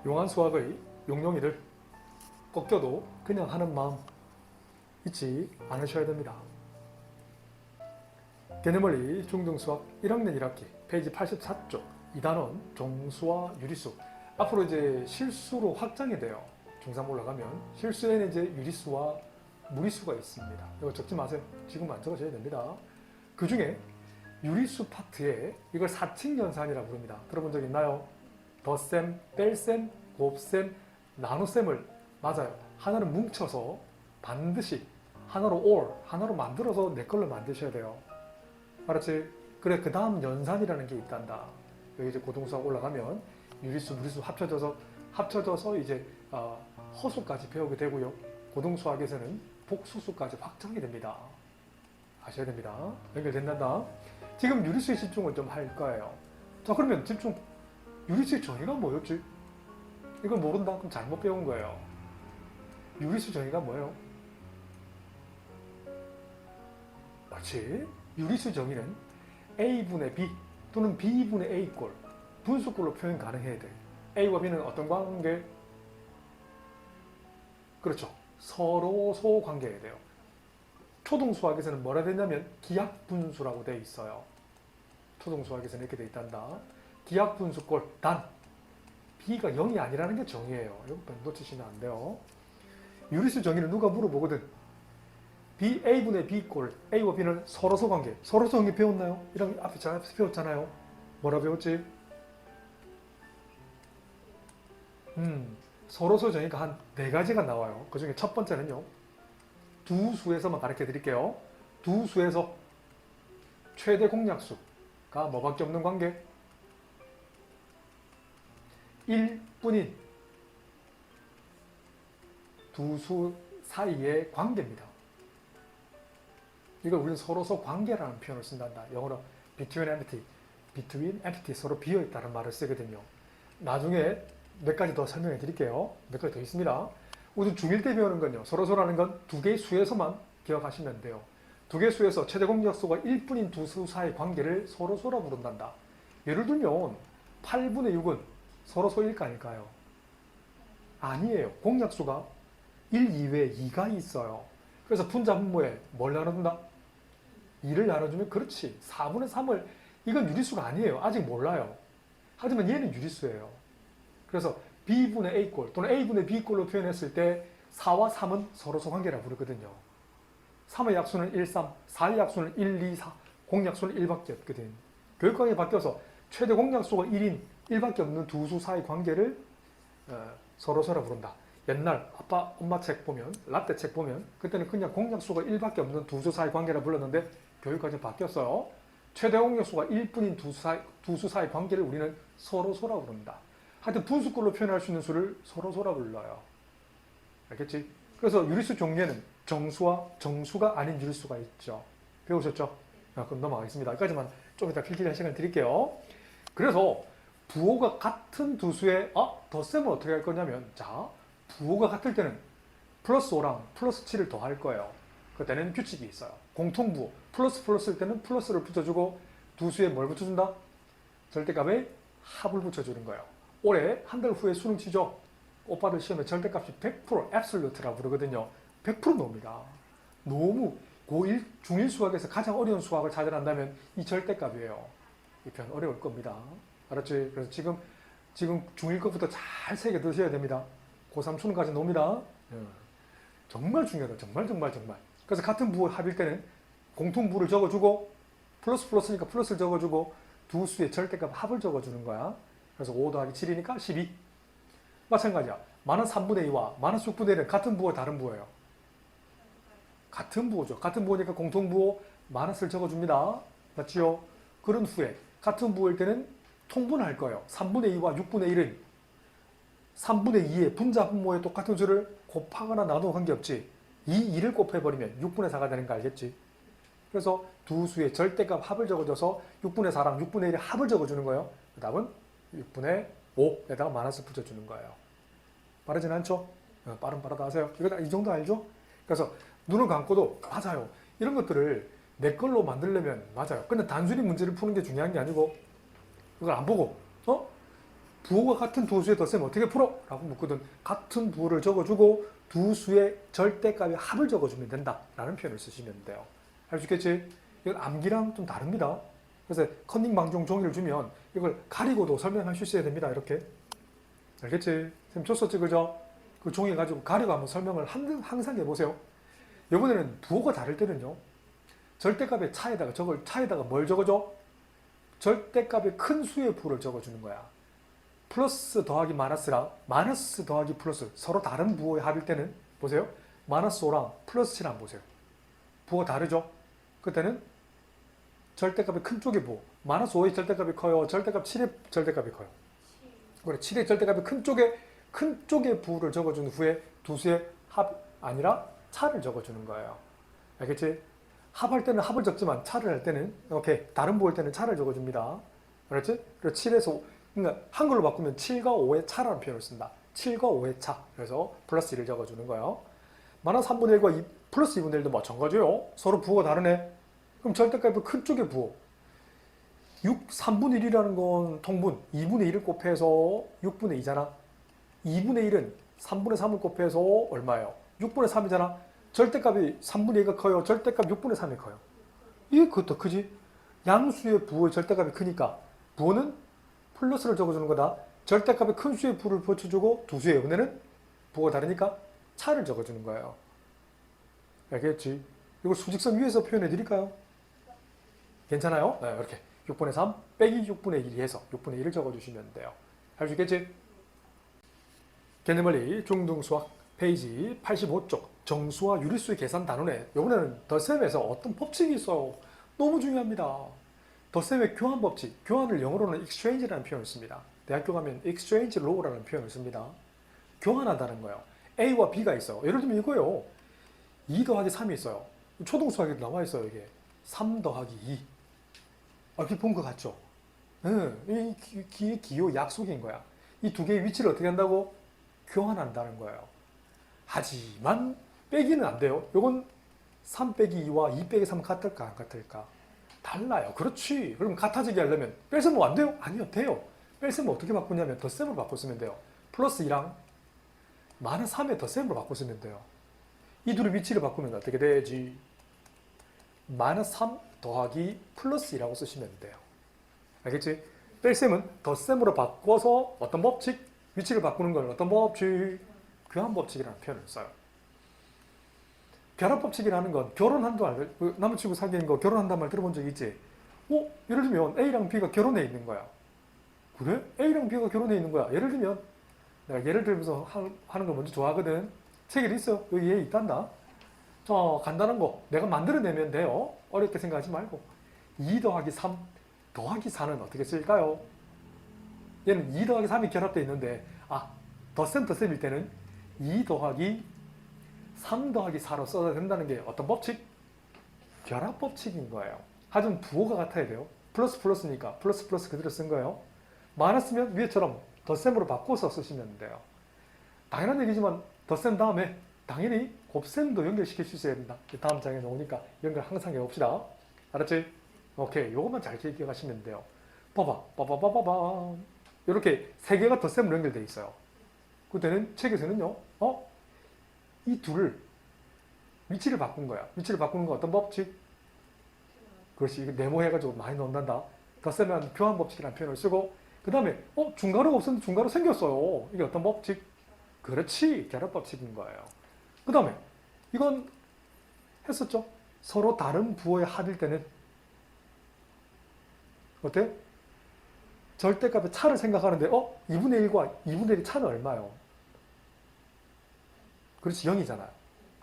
용한 수학의 용용이를 꺾여도 그냥 하는 마음 잊지 않으셔야 됩니다. 개념원리 중등수학 1학년 1학기 페이지 84쪽 2단원 정수와 유리수. 앞으로 이제 실수로 확장이 돼요. 중3 올라가면 실수에는 이제 유리수와 무리수가 있습니다. 이거 적지 마세요. 지금 안 적으셔야 됩니다. 그 중에 유리수 파트에 이걸 사칙연산이라고 부릅니다. 들어본 적 있나요? 덧셈, 뺄셈, 곱셈, 나눗셈을 맞아요. 하나를 뭉쳐서 반드시 하나로 하나로 만들어서 내 걸로 만드셔야 돼요. 알았지? 그래, 그 다음 연산이라는 게 있단다. 여기 이제 고등수학 올라가면 유리수, 무리수 합쳐져서 이제 허수까지 배우게 되고요. 고등수학에서는 복수수까지 확장이 됩니다. 아셔야 됩니다. 연결된단다. 지금 유리수에 집중을 좀 할 거예요. 자, 그러면 집중. 유리수의 정의가 뭐였지? 이걸 모른다? 그럼 잘못 배운 거예요. 유리수 정의가 뭐예요? 그렇지? 유리수 정의는 A분의 B 또는 B분의 A꼴, 분수꼴로 표현 가능해야 돼. A와 B는 어떤 관계? 그렇죠. 서로소 관계해야 돼요. 초등수학에서는 뭐라 되냐면 기하분수라고 되어 있어요. 초등수학에서는 이렇게 되어 있단다. 기하분수꼴 단 B가 0이 아니라는 게 정의예요. 이거 놓치시면 안 돼요. 유리수 정의를 누가 물어보거든. A분의 B꼴, A와 B는 서로소 관계. 서로소 관계 배웠나요? 이런 앞에 잘 배웠잖아요. 뭐라 배웠지? 서로소 정의가 한 4가지가 나와요. 그 중에 첫 번째는요. 두 수에서만 가르쳐 드릴게요. 두 수에서 최대 공약수가 뭐밖에 없는 관계? 1뿐인 두 수 사이의 관계입니다. 이걸 우리는 서로서 관계라는 표현을 쓴단다. 영어로 between entity, 서로 비어있다는 말을 쓰거든요. 나중에 몇 가지 더 설명해 드릴게요. 몇 가지 더 있습니다. 우선 중1 때 배우는 건요. 서로소라는 건 두 개의 수에서만 기억하시면 돼요. 두 개의 수에서 최대 공약수가 1뿐인 두 수 사이의 관계를 서로소라 부른단다. 예를 들면 8분의 6은 서로소일 거 아닐까요? 아니에요. 공약수가 1 이외에 2가 있어요. 그래서 분자분모에 뭘 나눠준다? 2를 나눠주면 그렇지. 4분의 3을 이건 유리수가 아니에요. 아직 몰라요. 하지만 얘는 유리수예요. 그래서 B분의 A꼴 또는 A분의 B꼴로 표현했을 때 4와 3은 서로소 관계라고 부르거든요. 3의 약수는 1, 3, 4의 약수는 1, 2, 4, 공약수는 1밖에 없거든. 교육관이 바뀌어서 최대 공약수가 1인 1밖에 없는 두 수 사이 관계를 서로소라 부른다. 옛날 아빠 엄마 책 보면 라떼 책 보면 그때는 그냥 공약수가 1밖에 없는 두 수 사이 관계라 불렀는데 교육까지 바뀌었어요. 최대 공약수가 1뿐인 두 수 사이 관계를 우리는 서로소라 부른다. 하여튼 분수꼴로 표현할 수 있는 수를 서로소라 불러요. 알겠지? 그래서 유리수 종류에는 정수와 정수가 아닌 유리수가 있죠. 배우셨죠? 그럼 넘어가겠습니다. 여기까지만 좀 이따 필기할 시간 드릴게요. 그래서 부호가 같은 두 수의 덧셈을 어떻게 할 거냐면, 자, 부호가 같을 때는 플러스 5랑 플러스 7을 더할 거예요. 그때는 규칙이 있어요. 공통부호, 플러스일 때는 플러스를 붙여주고 두 수에 뭘 붙여준다? 절대값에 합을 붙여주는 거예요. 올해 한 달 후에 수능 치죠? 오빠들 시험에 절대값이 100% 앱솔루트라고 부르거든요. 100% 나옵니다. 너무 고1, 중1 수학에서 가장 어려운 수학을 찾아낸다면 이 절대값이에요. 이 표현 어려울 겁니다. 알았지? 그래서 지금 중1 것부터 잘 새겨 드셔야 됩니다. 고3 수능까지 나옵니다. 정말 중요하다. 정말. 그래서 같은 부호 합일 때는 공통부를 적어주고 플러스니까 플러스를 적어주고 두 수의 절대값 합을 적어주는 거야. 그래서 5 더하기 7이니까 12. 마찬가지야. 마는 3분의 2와 마는 6분의 1은 같은 부호, 다른 부호예요? 같은 부호죠. 같은 부호니까 공통부호 마이너스를 적어줍니다. 맞지요? 그런 후에 같은 부호일 때는 통분할 거예요. 3분의 2와 6분의 1은 3분의 2의 분자분모의 똑같은 수를 곱하거나 나누어 관계없지. 이 2를 곱해버리면 6분의 4가 되는 거 알겠지? 그래서 두 수의 절대값 합을 적어줘서 6분의 4랑 6분의 1의 합을 적어주는 거예요. 그 다음은 6분의 5에다가 마이너스 붙여주는 거예요. 빠르진 않죠? 빠르다 하세요. 이거 이 정도 알죠? 그래서 눈을 감고도 맞아요. 이런 것들을 내 걸로 만들려면 맞아요. 근데 단순히 문제를 푸는 게 중요한 게 아니고 그걸 안 보고 부호가 같은 두 수의 덧셈 어떻게 풀어? 라고 묻거든. 같은 부호를 적어주고 두 수의 절대값의 합을 적어주면 된다 라는 표현을 쓰시면 돼요. 알 수 있겠지? 이건 암기랑 좀 다릅니다. 그래서 컨닝 방정 종이를 주면 이걸 가리고도 설명할 수 있어야 됩니다. 이렇게. 알겠지? 선생님 줬었지, 그죠? 그 종이 가지고 가리고 한번 설명을 항상 해보세요. 이번에는 부호가 다를 때는요. 절대값의 차에다가 뭘 적어줘? 절대값의 큰 수의 부호를 적어주는 거야. 플러스 더하기 마이너스랑 마이너스 더하기 플러스 서로 다른 부호의 합일 때는 보세요. 마이너스 5랑 플러스 7랑 보세요. 부호가 다르죠? 그때는 절대값의 큰 쪽의 부호. 마이너스 5의 절대값이 커요. 절대값 7의 절대값이 커요. 그래, 7의 절대값이 큰 쪽의 부호를 적어준 후에 두 수의 합 아니라 차를 적어주는 거예요. 알겠지? 합할 때는 합을 적지만 차를 할 때는 이렇게 다른 부호일 때는 차를 적어줍니다. 그렇지? 그래서 7에서 그러니까 한글로 바꾸면 7과 5의 차라는 표현을 쓴다. 7과 5의 차. 그래서 플러스 1을 적어주는 거예요. 마이너스 3분의 1과 플러스 2분의 1도 마찬가지예요. 서로 부호가 다르네. 그럼 절대값의 큰 쪽의 부호. 3분의 1이라는 건 통분. 2분의 1을 곱해서 6분의 2잖아. 2분의 1은 3분의 3을 곱해서 얼마예요? 6분의 3이잖아. 절대값이 3분의 2가 커요. 절대값 6분의 3이 커요. 이게 그것도 크지? 양수의 부호의 절대값이 크니까 부호는 플러스를 적어주는 거다. 절대값의 큰 수의 부호를 붙여주고 두 수의 은혜는 부호가 다르니까 차를 적어주는 거예요. 알겠지? 이걸 수직선 위에서 표현해 드릴까요? 괜찮아요? 네, 이렇게 6분의 3 빼기 6분의 1이 해서 6분의 1을 적어주시면 돼요. 할 수 있겠지? 개념원리 중등수학 페이지 85쪽 정수와 유리수의 계산 단원에 이번에는 덧셈에서 어떤 법칙이 있어요. 너무 중요합니다. 덧셈의 교환 법칙, 교환을 영어로는 exchange라는 표현을 씁니다. 대학교 가면 exchange law라는 표현을 씁니다. 교환한다는 거예요. A와 B가 있어요. 예를 들면 이거예요. 2 더하기 3이 있어요. 초등수학에도 나와 있어요. 이게 3 더하기 2. 이렇게 본 것 같죠? 이 기호 약속인 거야. 이 두 개의 위치를 어떻게 한다고? 교환한다는 거예요. 하지만 빼기는 안 돼요. 이건 3 빼기 2와 2 빼기 3 같을까 안 같을까? 달라요. 그렇지. 그럼 같아지게 하려면 뺄셈은 안 돼요? 아니요. 돼요. 뺄셈을 어떻게 바꾸냐면 덧셈으로 바꿔 쓰면 돼요. 플러스 2랑 마이너스 3의 덧셈으로 바꿔 쓰면 돼요. 이 둘의 위치를 바꾸면 어떻게 되지? 마이너스 3 더하기 플러스 2라고 쓰시면 돼요. 알겠지? 뺄셈은 덧셈으로 바꿔서 어떤 법칙? 위치를 바꾸는 걸 어떤 법칙? 교환법칙이라는 표현을 써요. 결합법칙이라는 건 결혼한다는 말, 남자친구 사귀는 거 결혼한다는 말 들어본 적 있지? 예를 들면 A랑 B가 결혼해 있는 거야. 그래? A랑 B가 결혼해 있는 거야. 예를 들면 내가 예를 들면서 하는 걸 먼저 좋아하거든. 책에 있어. 여기 얘 있단다. 자, 간단한 거 내가 만들어내면 돼요. 어렵게 생각하지 말고. 2 더하기 3 더하기 4는 어떻게 쓸까요? 얘는 2 더하기 3이 결합되어 있는데 덧셈일 때는 2 더하기 3 더하기 4로 써야 된다는 게 어떤 법칙? 결합법칙인 거예요. 하지만 부호가 같아야 돼요. 플러스니까 플러스 그대로 쓴 거예요. 마이너스면 위에처럼 덧셈으로 바꿔서 쓰시면 돼요. 당연한 얘기지만 덧셈 다음에 당연히 곱셈도 연결시킬 수 있어야 된다. 다음 장에 나오니까 연결 항상 해봅시다. 알았지? 오케이. 요것만 잘 기억하시면 돼요. 봐봐. 이렇게 세 개가 덧셈으로 연결되어 있어요. 그때는 책에서는요. 이 둘을 위치를 바꾼 거야. 위치를 바꾸는 건 어떤 법칙? 그렇지. 이거 네모해가지고 많이 넣는다. 덧셈은 교환 법칙이라는 표현을 쓰고 그 다음에 중괄호가 없었는데 중괄호 생겼어요. 이게 어떤 법칙? 그렇지. 결합 법칙인 거예요. 그 다음에 이건 했었죠. 서로 다른 부호의 합일 때는 어때? 절대값의 차를 생각하는데 2분의 1과 2분의 1의 차는 얼마예요? 그렇지. 0이잖아요.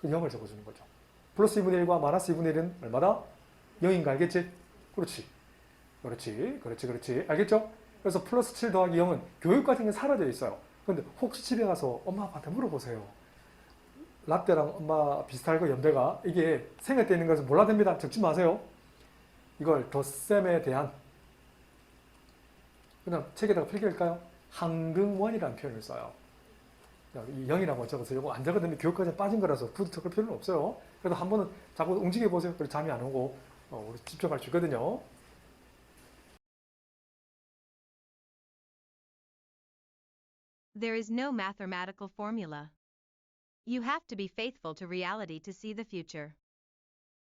그 0을 적어주는 거죠. 플러스 2분의 1과 마이너스 2분의 1은 얼마다? 0인 거 알겠지? 그렇지. 알겠죠? 그래서 플러스 7 더하기 0은 교육과정에 사라져 있어요. 그런데 혹시 집에 가서 엄마 아빠한테 물어보세요. 라떼랑 엄마 비슷할 거 연배가 이게 생일 때 있는 것을 몰라 됩니다. 적지 마세요. 이걸 덧셈에 대한 그냥 책에다가 필기할까요? 항등원이라는 표현을 써요. 이 0이라고 적어서 이거 안 적어도 교육과정에 빠진 거라서 굳이 적을 필요는 없어요. 그래도 한 번은 자꾸 움직여 보세요. 그래서 잠이 안 오고 우리 집중할 수 있거든요. There is no mathematical formula. You have to be faithful to reality to see the future.